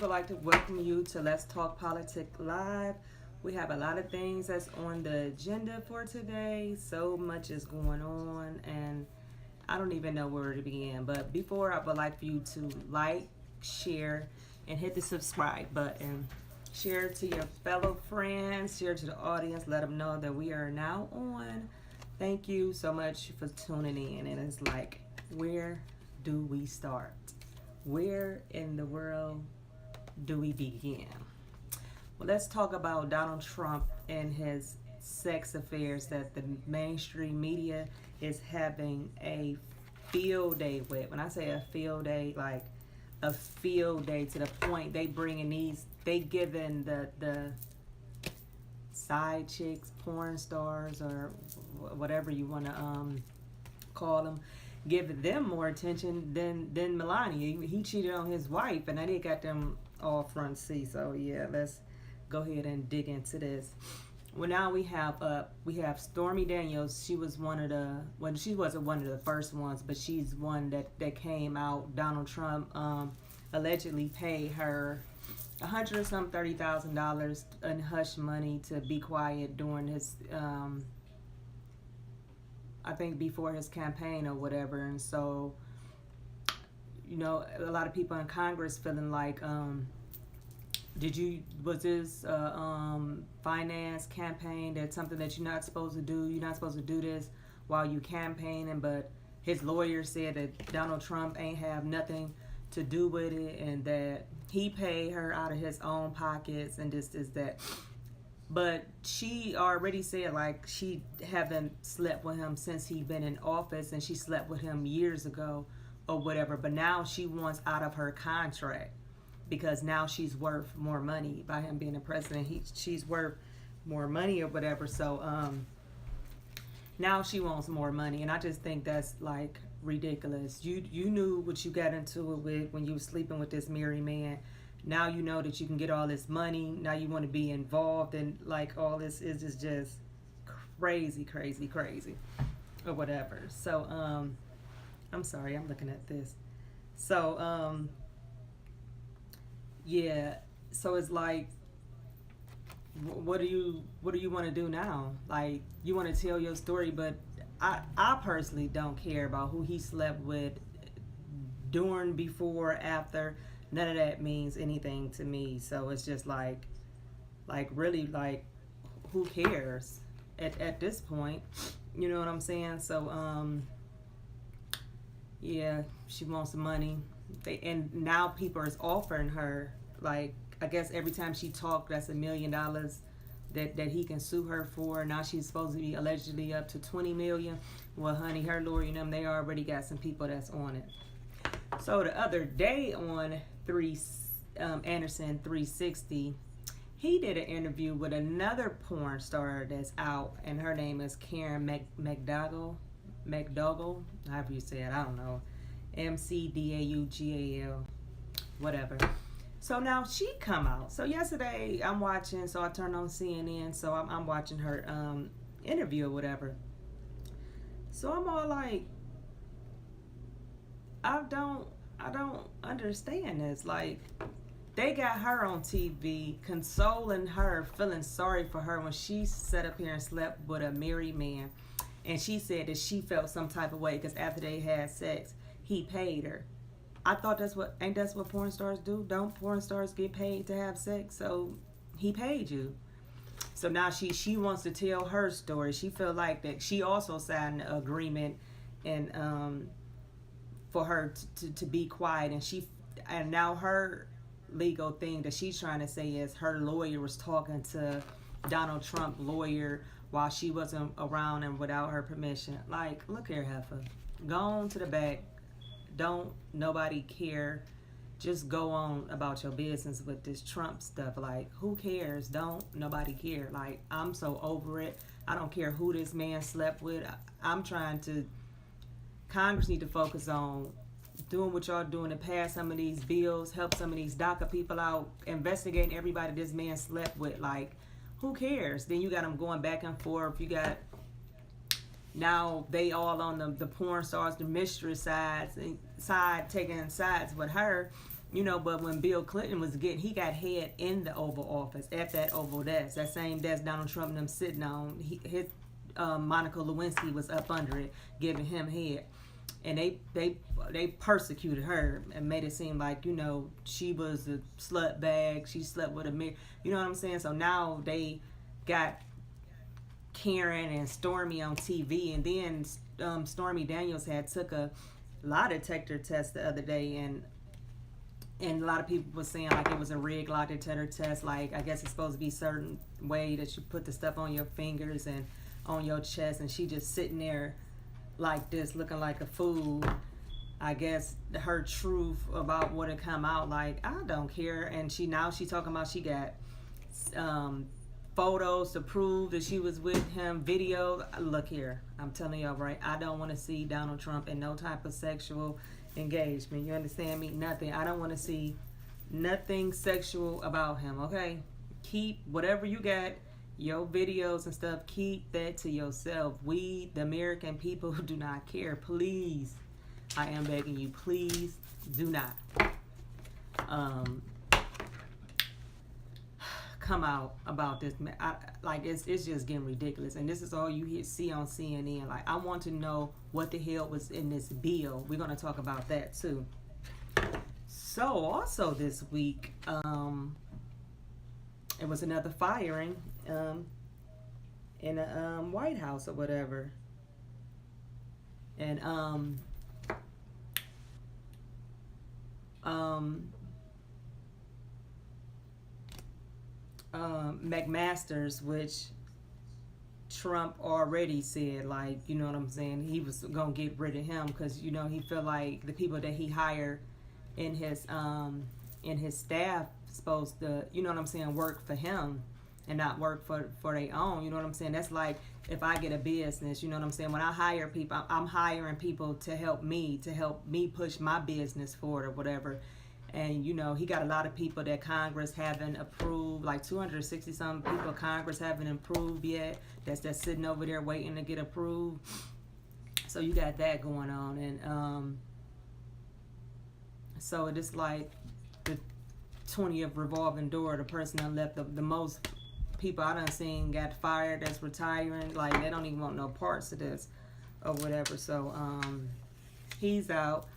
would like to welcome you to Let's Talk Politics Live. We have a lot of things that's on the agenda for today. So much is going on, and I don't even know where to begin. But before, I would like for you to like, share, and hit the subscribe button. Share to your fellow friends, share to the audience, let them know that we are now on. Thank you so much for tuning in. And it's like, where do we start? Where in the world do we begin? Well, let's talk about Donald Trump and his sex affairs that the mainstream media is having a field day with. When I say a field day, like a field day to the point they giving the side chicks, porn stars, or whatever you want to call them, give them more attention than Melania. He cheated on his wife, and now they got them all front seat. So yeah, let's go ahead and dig into this. Well, now we have Stormy Daniels. She was she wasn't one of the first ones, but she's one that came out. Donald Trump allegedly paid her $130,000 in hush money to be quiet during his I think before his campaign or whatever. And so, a lot of people in Congress feeling like, was this finance campaign? That's something that you're not supposed to do. You're not supposed to do this while you campaigning. But his lawyer said that Donald Trump ain't have nothing to do with it, and that he paid her out of his own pockets, and this is that. But she already said, like, she haven't slept with him since he been in office, and she slept with him years ago or whatever. But now she wants out of her contract because now she's worth more money by him being a president. She's worth more money or whatever. So now she wants more money, and I just think that's like ridiculous. You knew what you got into it with when you were sleeping with this married man. Now you know that you can get all this money. Now you want to be involved in like all this is just crazy or whatever. So I'm sorry, I'm looking at this. So yeah, so it's like, what do you want to do now? Like, you want to tell your story, but I personally don't care about who he slept with during, before, after. None of that means anything to me. So it's just like really, like, who cares at this point? You know what I'm saying? So yeah, she wants the money. And now people is offering her, like, I guess every time she talked, that's $1 million that he can sue her for. Now she's supposed to be allegedly up to $20 million. Well, honey, her lawyer and them, they already got some people that's on it. So the other day on Anderson 360, he did an interview with another porn star that's out, and her name is Karen McDougal, however you say it, I don't know, McDaugal, whatever. So now she come out. So yesterday I'm watching, so I turned on CNN, so I'm watching her interview or whatever. So I'm all like, I don't understand this. Like, they got her on TV consoling her, feeling sorry for her when she sat up here and slept with a married man, and she said that she felt some type of way because after they had sex, he paid her. I thought that's what porn stars do? Don't porn stars get paid to have sex? So he paid you. So now she wants to tell her story. She feel like that she also signed an agreement and for her to be quiet, and now her legal thing that she's trying to say is her lawyer was talking to Donald Trump lawyer while she wasn't around and without her permission. Like, look here, heifer, go on to the back. Don't nobody care. Just go on about your business with this Trump stuff. Like, who cares? Don't nobody care. Like, I'm so over it. I don't care who this man slept with. I'm trying to, Congress need to focus on doing what y'all doing to pass some of these bills, help some of these DACA people out, investigating everybody this man slept with. Like, who cares? Then you got them going back and forth. You got, now they all on the porn stars, the mistress side taking sides with her. But when Bill Clinton was he got head in the Oval Office, at that Oval desk, that same desk Donald Trump and them sitting on. His Monica Lewinsky was up under it, giving him head, and they persecuted her and made it seem like she was a slut bag. She slept with a mayor. You know what I'm saying? So now they got Karen and Stormy on TV, and then Stormy Daniels had took a lie detector test the other day, and a lot of people were saying like it was a rigged lie detector test. Like, I guess it's supposed to be a certain way that you put the stuff on your fingers and on your chest, and she just sitting there like this, looking like a fool. I guess her truth about what had come out, like, I don't care. And she talking about she got photos to prove that she was with him, video. Look here, I'm telling y'all, right, I don't want to see Donald Trump in no type of sexual engagement. You understand me? Nothing. I don't want to see nothing sexual about him. Okay, keep whatever you got, your videos and stuff, keep that to yourself. We, the American people, do not care. Please, I am begging you, please do not come out about this. It's just getting ridiculous, and this is all you see on CNN. Like, I want to know what the hell was in this bill. We're going to talk about that too. So also this week, it was another firing in the White House or whatever, and McMaster's, which Trump already said, like, you know what I'm saying, he was gonna get rid of him because he felt like the people that he hired in his staff supposed to, you know what I'm saying, work for him and not work for their own. You know what I'm saying? That's like if I get a business, you know what I'm saying, when I hire people, I'm hiring people to help me push my business forward or whatever. And he got a lot of people that Congress haven't approved, like 260 some people Congress haven't approved yet, that's sitting over there waiting to get approved. So you got that going on. And so it is like the 20th revolving door. The person that left, the most people I done seen got fired, that's retiring. Like, they don't even want no parts of this or whatever. So he's out.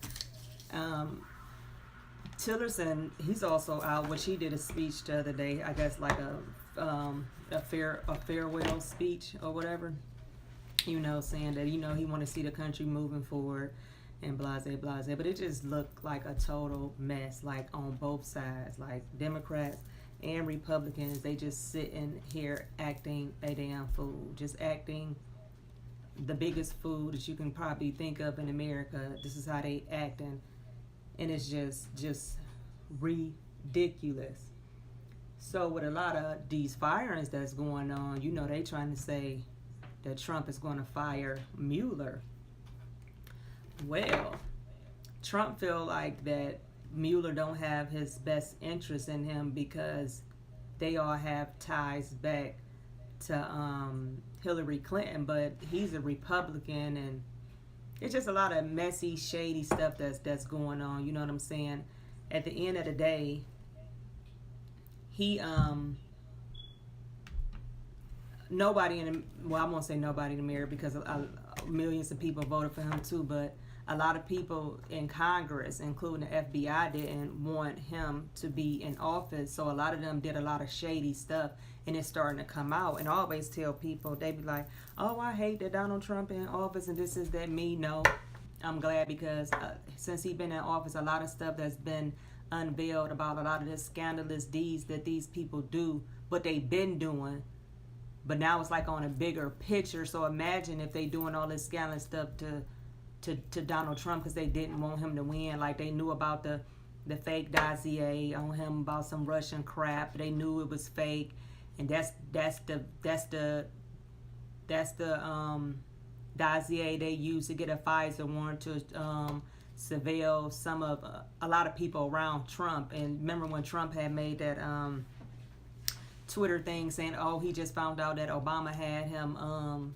Tillerson, he's also out, which he did a speech the other day, I guess like a farewell speech or whatever, saying that, he want to see the country moving forward and blase, but it just looked like a total mess, like on both sides, like Democrats and Republicans. They just sitting here acting a damn fool, just acting the biggest fool that you can probably think of in America. This is how they acting. And it's just ridiculous. So with a lot of these firings that's going on, they trying to say that Trump is going to fire Mueller. Well, Trump feel like that Mueller don't have his best interest in him because they all have ties back to Hillary Clinton, but he's a Republican, and it's just a lot of messy, shady stuff that's going on. You know what I'm saying? At the end of the day, he nobody I won't say nobody in America, because millions of people voted for him too, but a lot of people in Congress, including the FBI, didn't want him to be in office. So a lot of them did a lot of shady stuff, and it's starting to come out. And I always tell people, they be like, oh, I hate that Donald Trump in office and this is that. Me, no, I'm glad, because since he's been in office, a lot of stuff that's been unveiled about a lot of the scandalous deeds that these people do, but they've been doing, but now it's like on a bigger picture. So imagine if they doing all this scandalous stuff to Donald Trump because they didn't want him to win. Like, they knew about the fake dossier on him about some Russian crap. They knew it was fake, and that's the dossier they used to get a FISA warrant to surveil a lot of people around Trump. And remember when Trump had made that Twitter thing saying, oh, he just found out that Obama had him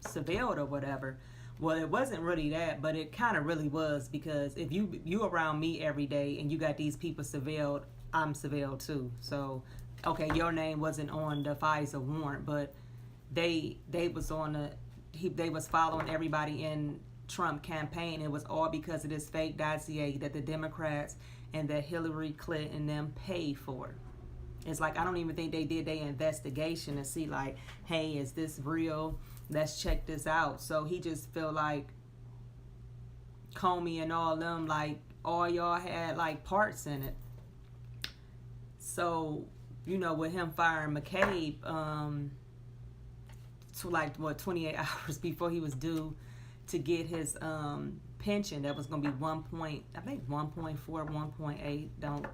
surveilled or whatever. Well, it wasn't really that, but it kind of really was, because if you around me every day and you got these people surveilled, I'm surveilled too. So, okay, your name wasn't on the FISA warrant, but they was on they was following everybody in Trump campaign. It was all because of this fake dossier that the Democrats and that Hillary Clinton and them paid for. It's like, I don't even think they did their investigation to see, like, hey, is this real? Let's check this out. So he just feel like Comey and all them, like, all y'all had, like, parts in it. So, you know, with him firing McCabe, to like, 28 hours before he was due to get his pension, that was going to be 1.4, 1.8, don't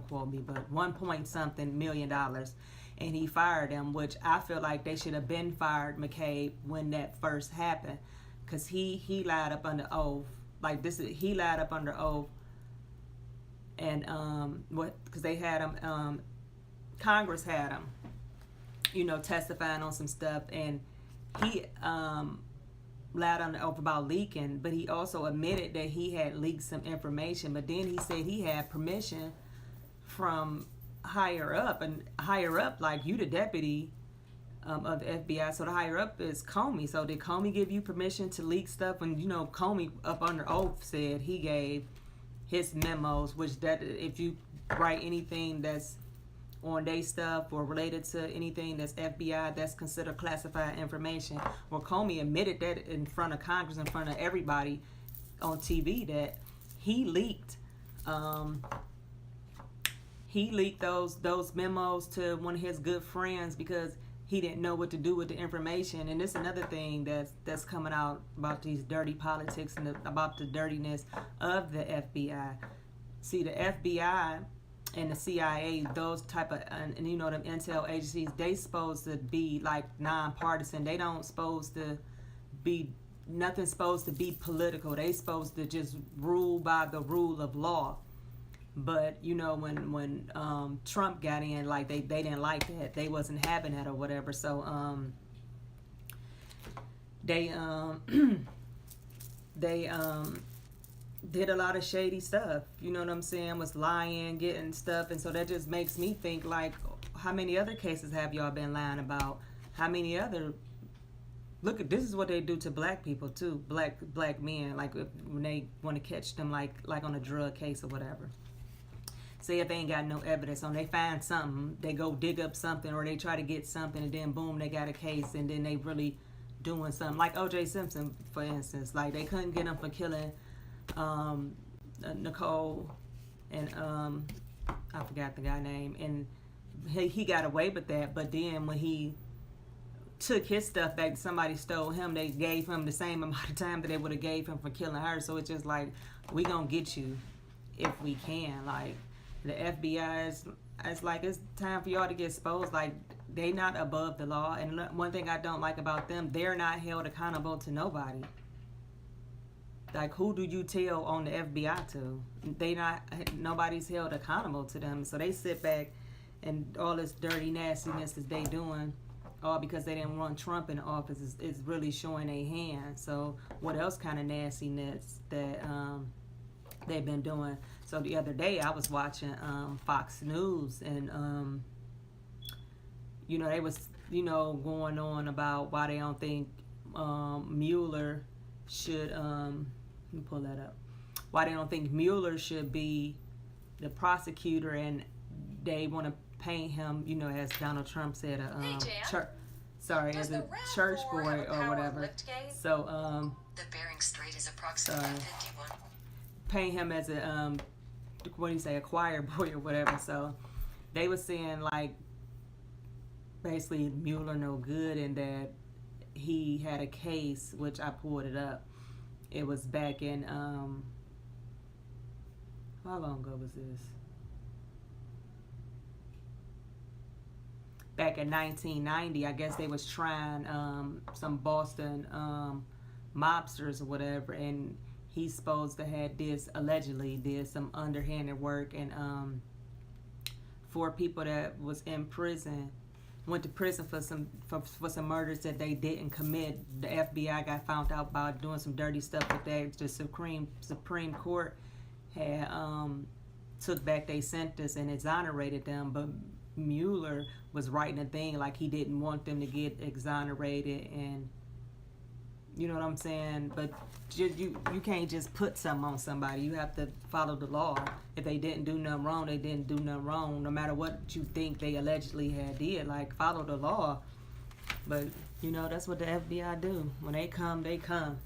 quote me, but 1 point something $million, and he fired him, which I feel like they should have been fired McCabe when that first happened, because he lied up under oath. Like, he lied up under oath, and because they had him, Congress had him, you know, testifying on some stuff, and he lied on the oath about leaking, but he also admitted that he had leaked some information, but then he said he had permission from higher up, and higher up, like, you the deputy of the FBI, so the higher up is Comey. So did Comey give you permission to leak stuff? And you know, Comey up under oath said he gave his memos, which that if you write anything that's on their stuff or related to anything that's FBI, that's considered classified information. Well, Comey admitted that in front of Congress, in front of everybody on TV, that he leaked those memos to one of his good friends because he didn't know what to do with the information. And this is another thing that's coming out about these dirty politics and about the dirtiness of the FBI. See, the FBI and the CIA, those type of, and you know, them intel agencies, they supposed to be like nonpartisan. They don't supposed to be, nothing's supposed to be political. They supposed to just rule by the rule of law. But you know, when Trump got in, like they didn't like that. They wasn't having that or whatever. So they did a lot of shady stuff. You know what I'm saying? Was lying, getting stuff, and so that just makes me think, like, how many other cases have y'all been lying about? How many other? Look, this is what they do to black people too. Black men, like when they want to catch them, like on a drug case or whatever. Say if they ain't got no evidence on, they find something, they go dig up something, or they try to get something, and then boom, they got a case, and then they really doing something. Like O.J. Simpson, for instance, like they couldn't get him for killing Nicole and I forgot the guy's name, and he got away with that. But then when he took his stuff back, somebody stole him, they gave him the same amount of time that they would have gave him for killing her. So it's just like, we gonna get you if we can. Like, the FBI it's like, it's time for y'all to get exposed. Like, they not above the law. And one thing I don't like about them, they're not held accountable to nobody. Like, who do you tell on the FBI to? Nobody's held accountable to them. So they sit back, and all this dirty nastiness that they doing, all because they didn't want Trump in office, is really showing their hand. So what else kind of nastiness that they've been doing? So the other day I was watching Fox News, and you know, they was, you know, going on about why they don't think Mueller should let me pull that up. Why they don't think Mueller should be the prosecutor, and they want to paint him, you know, as Donald Trump said, as a church boy or whatever. So the Bering Strait is approximately 51. Paint him as a what do you say, a choir boy or whatever. So they were saying, like, basically Mueller no good, and that he had a case, which I pulled it up. It was back in how long ago was this? Back in 1990, I guess they was trying some Boston mobsters or whatever, and he's supposed to have allegedly did some underhanded work, and 4 people that was in prison went to prison for some murders that they didn't commit. The FBI got found out about doing some dirty stuff with that. The Supreme Court had took back their sentence and exonerated them, but Mueller was writing a thing like he didn't want them to get exonerated, and you know what I'm saying? But you can't just put something on somebody. You have to follow the law. If they didn't do nothing wrong, they didn't do nothing wrong. No matter what you think they allegedly had did, like, follow the law. But, you know, that's what the FBI do. When they come, they come.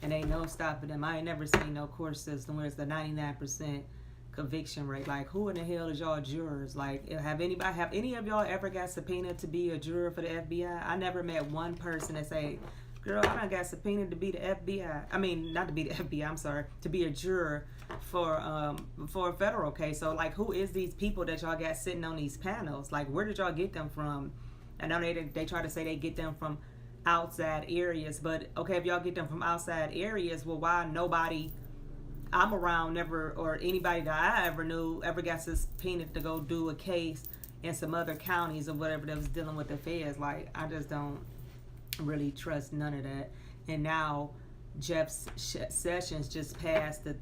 And ain't no stopping them. I ain't never seen no court system where it's the 99% conviction rate. Like, who in the hell is y'all jurors? Like, have any of y'all ever got subpoenaed to be a juror for the FBI? I never met one person that say, girl, I done got subpoenaed to be the FBI. I mean, not to be the FBI, I'm sorry, to be a juror for a federal case. So, like, who is these people that y'all got sitting on these panels? Like, where did y'all get them from? I know they try to say they get them from outside areas, but okay, if y'all get them from outside areas, well, why nobody I'm around never, or anybody that I ever knew, ever got subpoenaed to go do a case in some other counties or whatever that was dealing with the feds? Like, I just don't really trust none of that. And now Jeff Sessions just passed the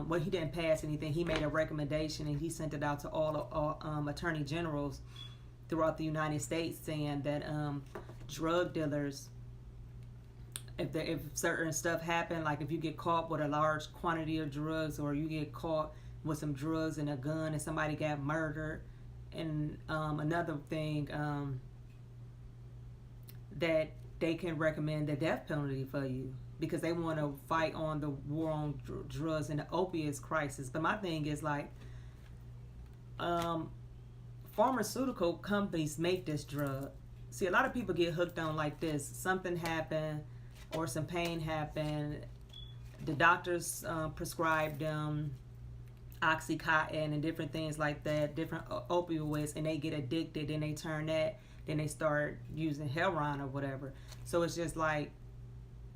well, he didn't pass anything. He made a recommendation and he sent it out to all attorney generals throughout the United States, saying that drug dealers, if certain stuff happen, like if you get caught with a large quantity of drugs, or you get caught with some drugs and a gun and somebody got murdered, and another thing, that they can recommend the death penalty for you because they want to fight on the war on drugs and the opioids crisis. But my thing is, like, pharmaceutical companies make this drug. See, a lot of people get hooked on like this. Something happened or some pain happened. The doctors prescribe them Oxycontin and different things like that, different opioids, and they get addicted and they turn that. Then they start using heroin or whatever. So it's just like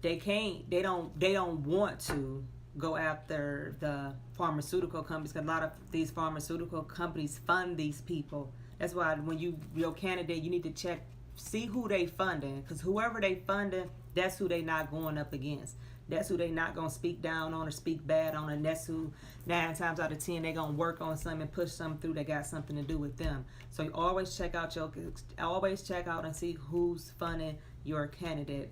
they don't want to go after the pharmaceutical companies, because a lot of these pharmaceutical companies fund these people. That's why when your candidate, you need to see who they funding, because whoever they funding, that's who they not going up against. That's who they not going to speak down on or speak bad on, and that's who 9 times out of 10 they going to work on something and push something through that got something to do with them. So you always check out and see who's funding your candidate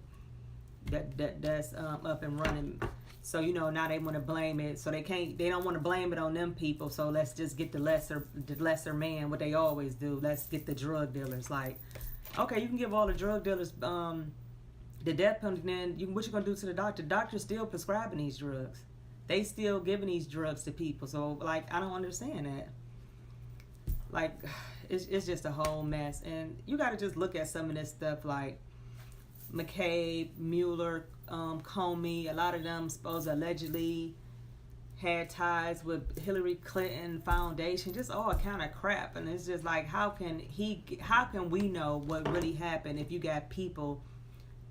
that's up and running. So, you know, now they want to blame it. So they don't want to blame it on them people. So let's just get the lesser man, what they always do. Let's get the drug dealers. Like, okay, you can give all the drug dealers the death penalty, then what you gonna do to the doctor? Doctors still prescribing these drugs. They still giving these drugs to people. So, like, I don't understand that. Like, it's just a whole mess. And you got to just look at some of this stuff, like McCabe, Mueller, Comey. A lot of them allegedly had ties with Hillary Clinton Foundation, just all kind of crap. And it's just like, how can we know what really happened if you got people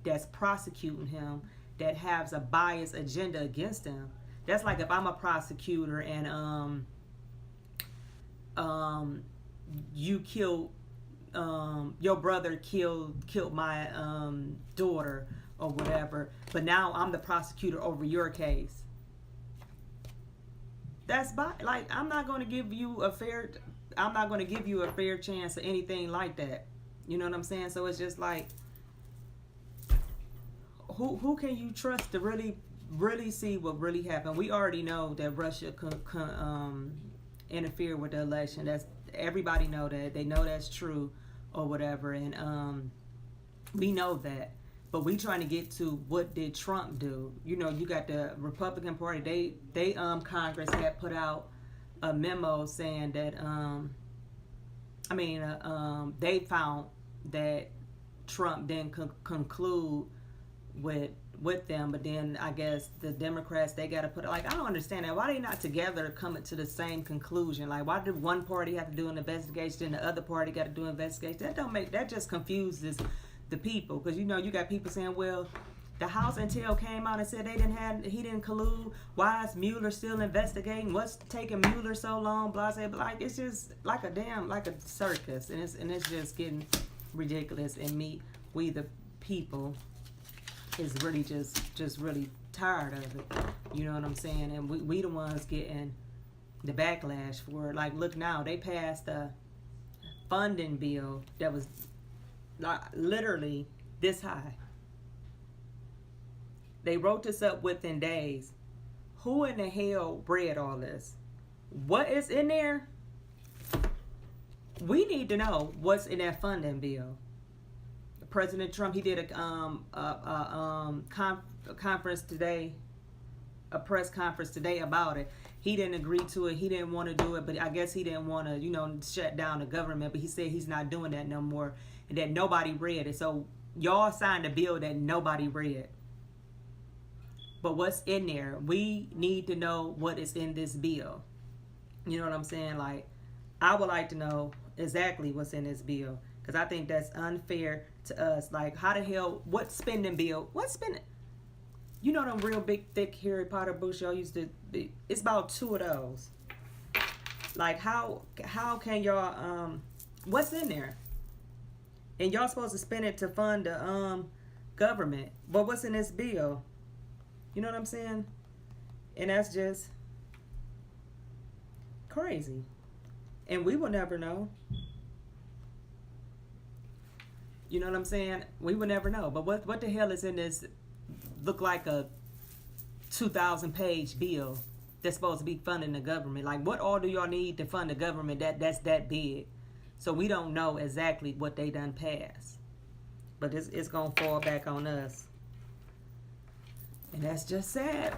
that's prosecuting him that has a biased agenda against him? That's like if I'm a prosecutor and you killed your brother killed my daughter or whatever, but now I'm the prosecutor over your case. That's like, I'm not going to give you a fair chance or anything like that. You know what I'm saying? So it's just like, who can you trust to really see what really happened? We already know that Russia could interfere with the election. That's, everybody know that. They know that's true or whatever, and we know that. But we trying to get to, what did Trump do? You know, you got the Republican Party. They Congress had put out a memo saying that they found that Trump didn't conclude with them, but then I guess the Democrats, they got to put, like, I don't understand that. Why they not together coming to the same conclusion? Like, why did one party have to do an investigation and the other party got to do an investigation? That just confuses the people, because, you know, you got people saying, well, the House Intel came out and said he didn't collude. Why is Mueller still investigating? What's taking Mueller so long? Blah, blah, blah. Like, it's just like a circus, and it's just getting ridiculous, and we the people is really just really tired of it. You know what I'm saying? And we the ones getting the backlash for it. Like, look now, they passed a funding bill that was literally this high. They wrote this up within days. Who in the hell read all this? What is in there? We need to know what's in that funding bill. President Trump, he did a conference today, a press conference today about it. He didn't agree to it. He didn't want to do it, but I guess he didn't want to, shut down the government. But he said he's not doing that no more, and that nobody read it. So y'all signed a bill that nobody read. But what's in there? We need to know what is in this bill. You know what I'm saying? Like, I would like to know exactly what's in this bill, because I think that's unfair to us. Like, how the hell, what spending bill? What spending? You know them real big, thick Harry Potter books y'all used to be? It's about 2 of those. Like, how can y'all, what's in there? And y'all supposed to spend it to fund the government. But what's in this bill? You know what I'm saying? And that's just crazy. And we will never know. You know what I'm saying? We will never know. But what the hell is in this, look like a 2,000-page bill that's supposed to be funding the government? Like, what all do y'all need to fund the government that's that big? So we don't know exactly what they done passed. But it's going to fall back on us. And that's just sad.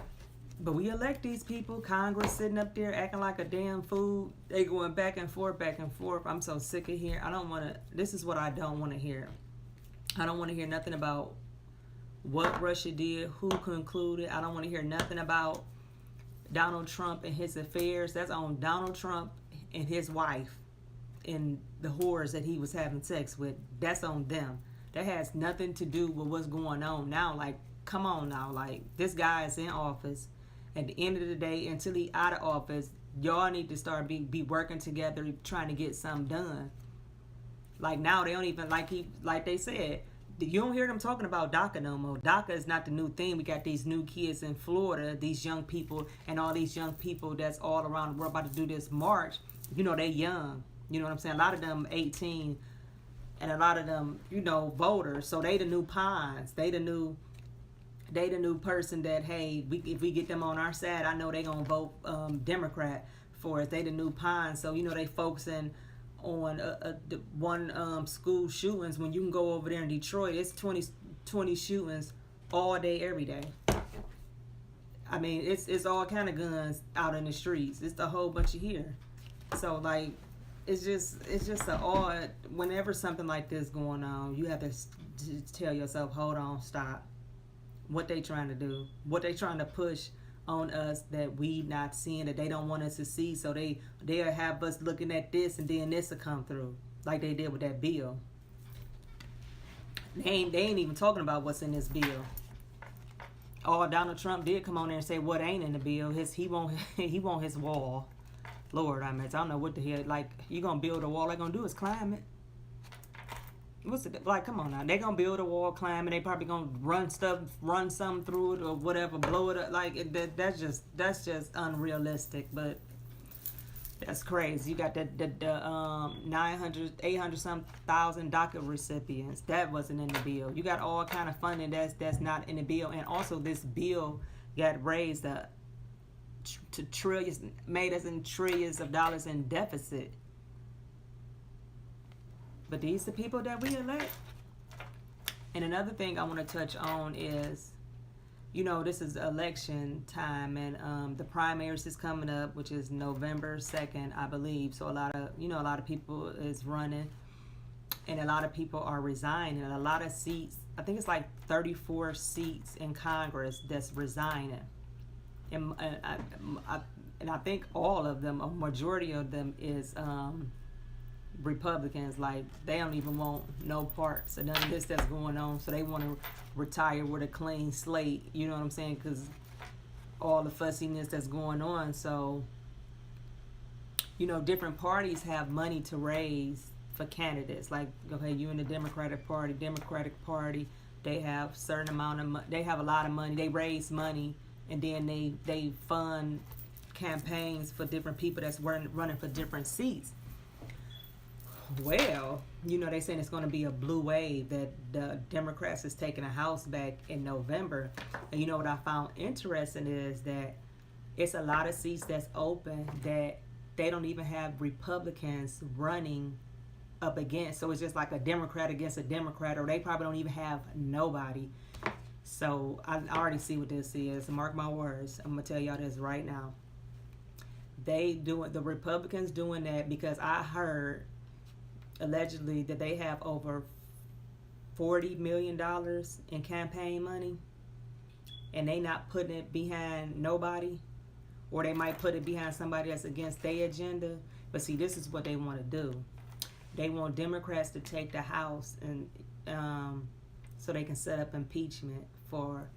But we elect these people. Congress sitting up there acting like a damn fool. They going back and forth, back and forth. I'm so sick of hearing. I don't want to. This is what I don't want to hear. I don't want to hear nothing about what Russia did, who concluded. I don't want to hear nothing about Donald Trump and his affairs. That's on Donald Trump and his wife and the whores that he was having sex with. That's on them. That has nothing to do with what's going on now. Like, come on now. Like, this guy is in office. At the end of the day, until he out of office, y'all need to start be working together, trying to get something done. Like, now they don't even, like they said, you don't hear them talking about DACA no more. DACA is not the new thing. We got these new kids in Florida, these young people, and all these young people that's all around the world about to do this march. You know, they young. You know what I'm saying? A lot of them 18, and a lot of them, voters. So they the new pines. They the new person that, hey, if we get them on our side, I know they gonna vote Democrat for us. They the new pine. So they focusing on the one school shootings, when you can go over there in Detroit, it's 20 shootings all day, every day. I mean, it's all kind of guns out in the streets. It's a whole bunch of here. So like, it's just a odd. Whenever something like this going on, you have to tell yourself, hold on, stop. What they trying to do? What they trying to push on us that we not seeing, that they don't want us to see? So they'll have us looking at this, and then this will come through, like they did with that bill. They ain't even talking about what's in this bill. Oh, Donald Trump did come on there and say what ain't in the bill. He want his wall. Lord, I don't know what the hell. Like, you gonna build a wall? All they gonna do is climb it. What's it like? Come on now. They gonna build a wall, climb it. They probably gonna run something through it or whatever, blow it up. Like, that's just unrealistic. But that's crazy. You got the 800 some thousand DACA recipients. That wasn't in the bill. You got all kind of funding that's not in the bill. And also, this bill got raised up to trillions, made us in trillions of dollars in deficit. But these are the people that we elect. And another thing I want to touch on is, this is election time, and the primaries is coming up, which is November 2nd, I believe. So a lot of people is running, and a lot of people are resigning. A lot of seats, I think it's like 34 seats in Congress that's resigning. And I think all of them, a majority of them is Republicans. Like, they don't even want no parts of none of this that's going on, so they want to retire with a clean slate. You know what I'm saying? Because all the fussiness that's going on. So different parties have money to raise for candidates. Like, okay, you in the Democratic Party, they have certain amount of they have a lot of money. They raise money, and then they fund campaigns for different people that's running for different seats. Well, they saying it's going to be a blue wave, that the Democrats is taking the House back in November. And what I found interesting is that it's a lot of seats that's open that they don't even have Republicans running up against. So it's just like a Democrat against a Democrat, or they probably don't even have nobody. So I already see what this is. Mark my words. I'm going to tell y'all this right now. The Republicans doing that because I heard allegedly that they have over $40 million in campaign money, and they not putting it behind nobody, or they might put it behind somebody that's against their agenda. But see, this is what they want to do. They want Democrats to take the House, and so they can set up impeachment for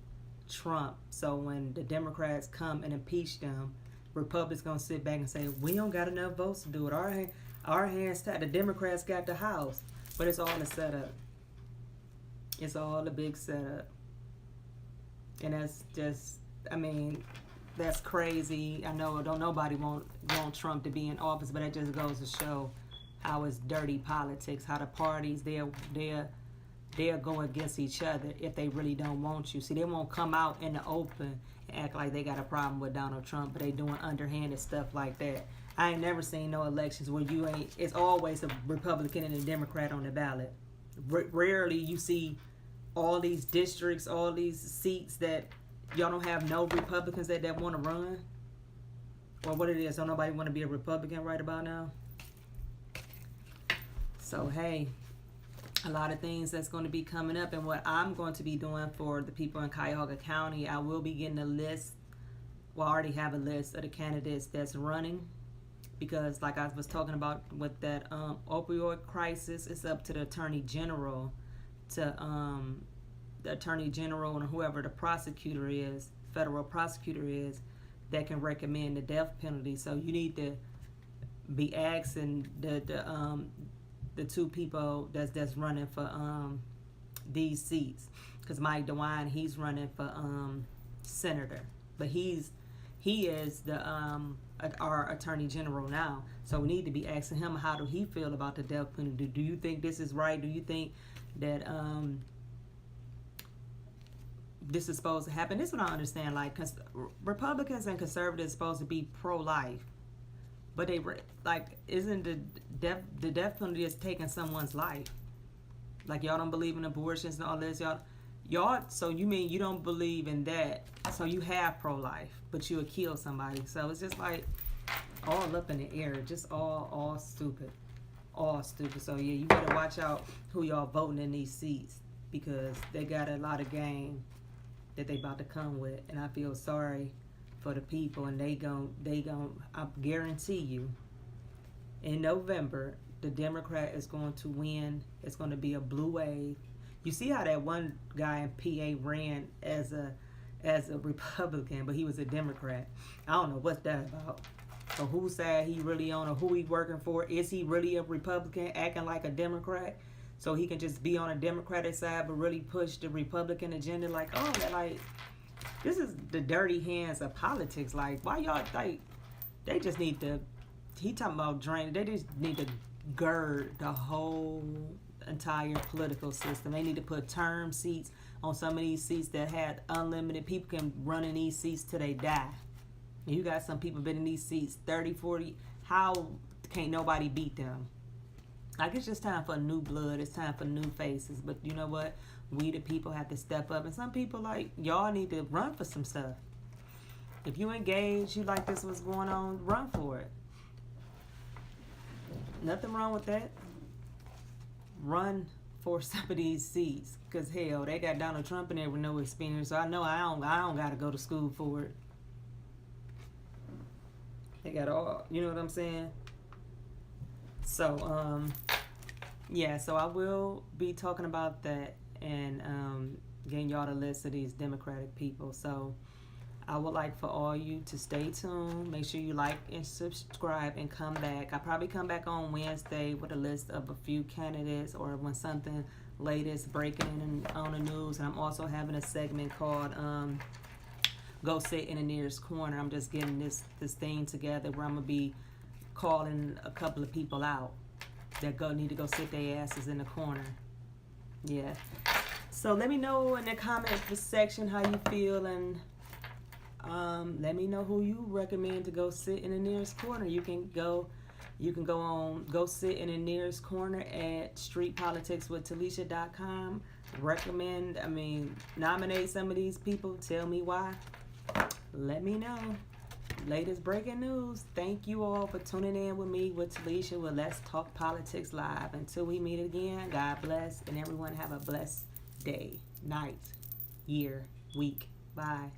Trump. So when the Democrats come and impeach them, Republicans gonna sit back and say, we don't got enough votes to do it. Our hands tied. The Democrats got the House. But it's all a setup. It's all a big setup. And that's just, that's crazy. I know don't nobody want Trump to be in office, but it just goes to show how it's dirty politics, how the parties, they'll go against each other if they really don't want you. See, they won't come out in the open and act like they got a problem with Donald Trump, but they doing underhanded stuff like that. I ain't never seen no elections where it's always a Republican and a Democrat on the ballot. Rarely you see all these districts, all these seats that y'all don't have no Republicans that want to run. Or what it is, don't nobody want to be a Republican right about now? So, hey, a lot of things that's going to be coming up. And what I'm going to be doing for the people in Cuyahoga County, I will be getting a list. Well, I already have a list of the candidates that's running. Because like I was talking about with that opioid crisis, it's up to the Attorney General and whoever the prosecutor is, federal prosecutor is, that can recommend the death penalty. So you need to be asking the two people that's running for these seats. Because Mike DeWine, he's running for senator, but he is our Attorney General now. So we need to be asking him, how do he feel about the death penalty? Do you think this is right? Do you think that this is supposed to happen? This is what I understand. Like, Republicans and conservatives are supposed to be pro-life, but isn't the death penalty is taking someone's life? Like, y'all don't believe in abortions and all this, y'all. So you mean you don't believe in that? So you have pro-life, but you'll kill somebody. So it's just like all up in the air, just all stupid, all stupid. So yeah, you better watch out who y'all voting in these seats, because they got a lot of game that they about to come with, and I feel sorry for the people. And they gon' I guarantee you, in November, the Democrat is going to win. It's going to be a blue wave. You see how that one guy in PA ran as a Republican, but he was a Democrat. I don't know what's that about. So whose side he really on, or who he working for? Is he really a Republican acting like a Democrat? So he can just be on a Democratic side but really push the Republican agenda? Like, oh, this is the dirty hands of politics. Like, why y'all, like, they just need to, he talking about drain, they just need to gird the whole entire political system. They need to put term seats on some of these seats that had unlimited. People can run in these seats till they die. And you got some people been in these seats 30, 40. How can't nobody beat them? Like, it's just time for new blood. It's time for new faces. But you know what? We the people have to step up. And some people, like, y'all need to run for some stuff. If you engage, you like this what's going on, run for it. Nothing wrong with that. Run for some of these seats. Because, hell, they got Donald Trump in there with no experience. So I know I don't got to go to school for it. They got all, you know what I'm saying? So, yeah, so I will be talking about that and getting y'all the list of these Democratic people. So I would like for all you to stay tuned. Make sure you like and subscribe and come back. I probably come back on Wednesday with a list of a few candidates or when something latest breaking on the news. And I'm also having a segment called Go Sit in the Nearest Corner. I'm just getting this thing together where I'm going to be calling a couple of people out that need to go sit their asses in the corner. Yeah. So let me know in the comment section how you feel, and let me know who you recommend to go sit in the nearest corner. You can go sit in the nearest corner at streetpoliticswithtalisha.com. Nominate some of these people. Tell me why. Let me know. Latest breaking news. Thank you all for tuning in with me, with Talisha, with Let's Talk Politics Live. Until we meet again, God bless, and everyone have a blessed day, night, year, week. Bye.